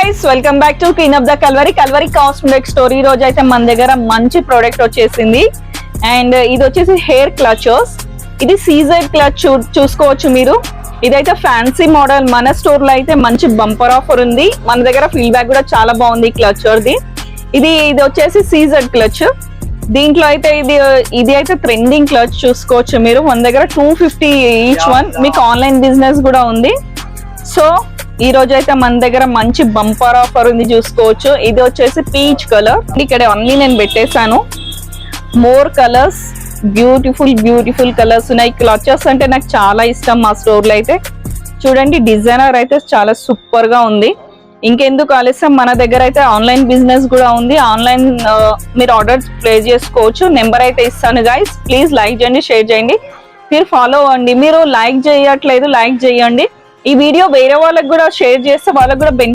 Guys, welcome back to clean up the Calvary cosmetic store. ఈ రోజు అయితే మన దగ్గర మంచి ప్రోడక్ట్ వచ్చేసింది. అండ్ ఇది వచ్చేసి హెయిర్ క్లచర్స్. ఇది సీజెడ్ క్లచ్ చూసుకోవచ్చు మీరు. ఇదైతే ఫ్యాన్సీ మోడల్. మన స్టోర్ లో అయితే మంచి బంపర్ ఆఫర్ ఉంది. మన దగ్గర ఫీడ్బ్యాక్ కూడా చాలా బాగుంది క్లచర్ది. ఇది వచ్చేసి సీజెడ్ క్లచ్. దీంట్లో అయితే ఇది అయితే ట్రెండింగ్ క్లచ్ చూసుకోవచ్చు మీరు. మన దగ్గర 250 ఈచ్ వన్. మీకు ఆన్లైన్ బిజినెస్ కూడా ఉంది. సో ఈ రోజు అయితే మన దగ్గర మంచి బంపర్ ఆఫర్ ఉంది చూసుకోవచ్చు. ఇది వచ్చేసి పీచ్ కలర్. ఇక్కడ అన్ని నేను పెట్టేశాను. మోర్ కలర్స్, బ్యూటిఫుల్ కలర్స్ ఉన్నాయి. క్లచెస్ అంటే నాకు చాలా ఇష్టం. మా స్టోర్ లో అయితే చూడండి, డిజైనర్ అయితే చాలా సూపర్ గా ఉంది. ఇంకెందుకు ఆలస్యం, మన దగ్గర అయితే ఆన్లైన్ బిజినెస్ కూడా ఉంది. ఆన్లైన్ మీరు ఆర్డర్ ప్లేస్ చేసుకోవచ్చు. నెంబర్ అయితే ఇస్తాను గైస్. ప్లీజ్ లైక్ చేయండి, షేర్ చేయండి, మీరు ఫాలో అవ్వండి. మీరు లైక్ చేయట్లేదు, లైక్ చేయండి. ఈ వీడియో వేరే వాళ్ళకి కూడా షేర్ చేస్తే వాళ్ళకి కూడా